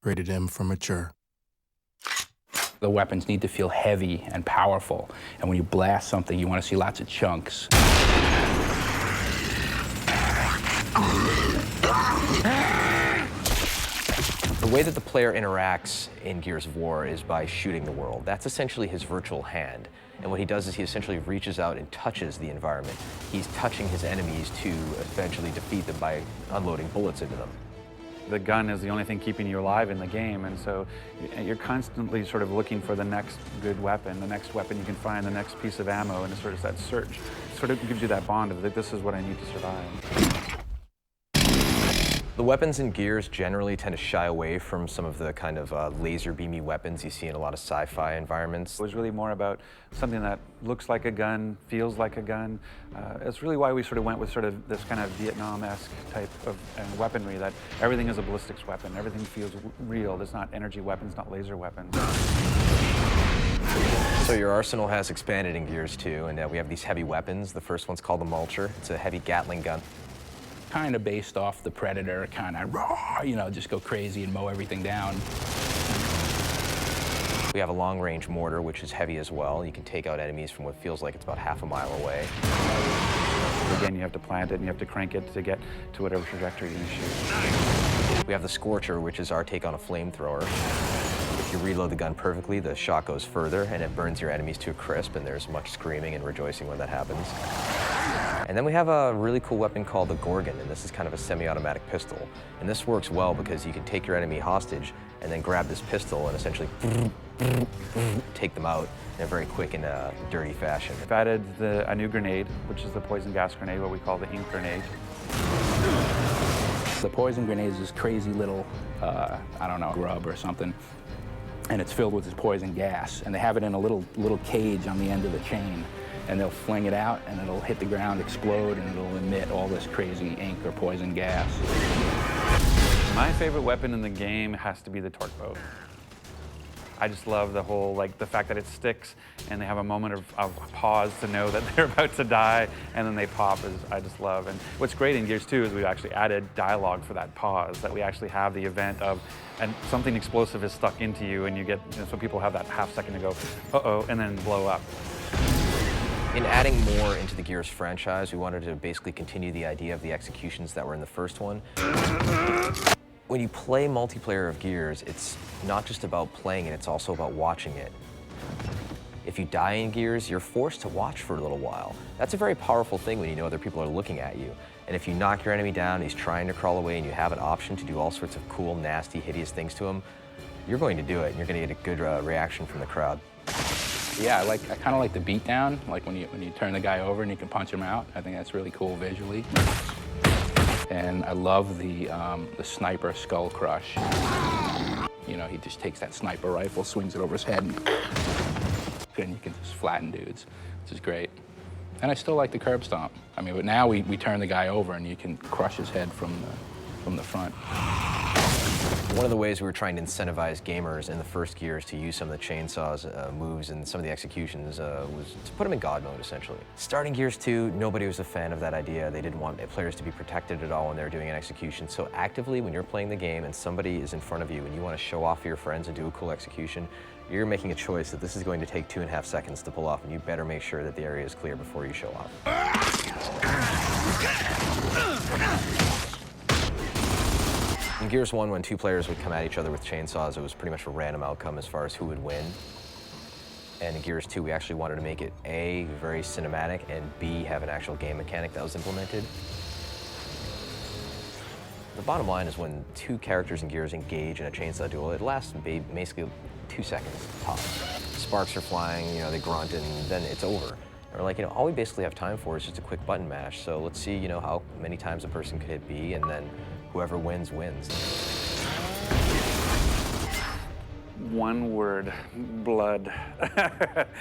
Rated M for mature. The weapons need to feel heavy and powerful, and when you blast something, you want to see lots of chunks. The way that the player interacts in Gears of War is by shooting the world. That's essentially his virtual hand. And what he does is he essentially reaches out and touches the environment. He's touching his enemies to eventually defeat them by unloading bullets into them. The gun is the only thing keeping you alive in the game, and so you're constantly sort of looking for the next good weapon, the next weapon you can find, the next piece of ammo, and it's sort of that search. It sort of gives you that bond of that this is what I need to survive. The weapons in Gears generally tend to shy away from some of the kind of laser beamy weapons you see in a lot of sci-fi environments. It was really more about something that looks like a gun, feels like a gun. It's really why we sort of went with sort of this kind of Vietnam-esque type of weaponry, that everything is a ballistics weapon, everything feels real. There's not energy weapons, not laser weapons. So your arsenal has expanded in Gears 2, and we have these heavy weapons. The first one's called the Mulcher. It's a heavy Gatling gun. Kind of based off the Predator, kind of raw, you know, just go crazy and mow everything down. We have a long-range mortar, which is heavy as well. You can take out enemies from what feels like it's about half a mile away. Again, you have to plant it and you have to crank it to get to whatever trajectory you're going to shoot. We have the Scorcher, which is our take on a flamethrower. If you reload the gun perfectly, the shot goes further and it burns your enemies to a crisp, and there's much screaming and rejoicing when that happens. And then we have a really cool weapon called the Gorgon, and this is kind of a semi-automatic pistol. And this works well because you can take your enemy hostage and then grab this pistol and essentially take them out in a very quick and dirty fashion. We've added a new grenade, which is the poison gas grenade, what we call the ink grenade. The poison grenade is this crazy little, I don't know, grub or something, and it's filled with this poison gas, and they have it in a little cage on the end of the chain, and they'll fling it out, and it'll hit the ground, explode, and it'll emit all this crazy ink or poison gas. My favorite weapon in the game has to be the torque bow. I just love the whole, like, the fact that it sticks and they have a moment of pause to know that they're about to die, and then they pop, I just love. And what's great in Gears 2 is we've actually added dialogue for that pause, that we actually have the event of, and something explosive is stuck into you, and you get, you know, so people have that half second to go, uh-oh, and then blow up. In adding more into the Gears franchise, we wanted to basically continue the idea of the executions that were in the first one. When you play multiplayer of Gears, it's not just about playing it, it's also about watching it. If you die in Gears, you're forced to watch for a little while. That's a very powerful thing when you know other people are looking at you. And if you knock your enemy down, he's trying to crawl away, and you have an option to do all sorts of cool, nasty, hideous things to him, you're going to do it, and you're going to get a good reaction from the crowd. Yeah, I kind of like the beatdown, like when you turn the guy over and you can punch him out. I think that's really cool visually. And I love the sniper skull crush. You know, he just takes that sniper rifle, swings it over his head, and you can just flatten dudes, which is great. And I still like the curb stomp. I mean, but now we turn the guy over and you can crush his head from the front. One of the ways we were trying to incentivize gamers in the first Gears to use some of the chainsaws moves and some of the executions was to put them in God mode, essentially. Starting Gears 2, nobody was a fan of that idea. They didn't want players to be protected at all when they were doing an execution. So actively, when you're playing the game and somebody is in front of you and you want to show off for your friends and do a cool execution, you're making a choice that this is going to take 2.5 seconds to pull off, and you better make sure that the area is clear before you show off. In Gears 1, when two players would come at each other with chainsaws, it was pretty much a random outcome as far as who would win. And in Gears 2, we actually wanted to make it A, very cinematic, and B, have an actual game mechanic that was implemented. The bottom line is when two characters in Gears engage in a chainsaw duel, it lasts basically 2 seconds tops. Sparks are flying, you know, they grunt, and then it's over. Or like, you know, all we basically have time for is just a quick button mash. So let's see, you know, how many times a person could hit B, and then whoever wins, wins. One word, blood.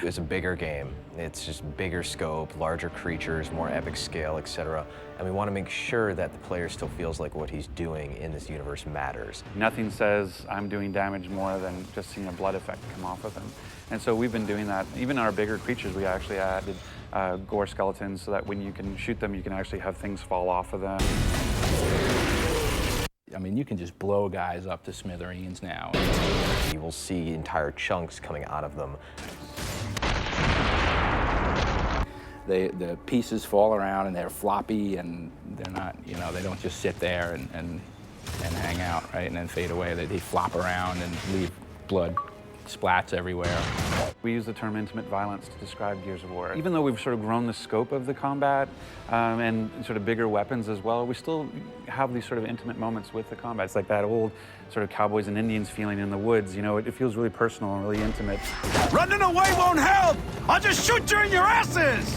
It's a bigger game. It's just bigger scope, larger creatures, more epic scale, etc. And we want to make sure that the player still feels like what he's doing in this universe matters. Nothing says I'm doing damage more than just seeing a blood effect come off of them. And so we've been doing that. Even our bigger creatures, we actually added gore skeletons so that when you can shoot them, you can actually have things fall off of them. I mean, you can just blow guys up to smithereens now. You will see entire chunks coming out of them. The pieces fall around and they're floppy and they're not, you know, they don't just sit there and hang out, right, and then fade away. They flop around and leave blood splats everywhere. We use the term intimate violence to describe Gears of War. Even though we've sort of grown the scope of the combat and sort of bigger weapons as well, we still have these sort of intimate moments with the combat. It's like that old sort of cowboys and Indians feeling in the woods. You know, it feels really personal and really intimate. Running away won't help! I'll just shoot you in your asses!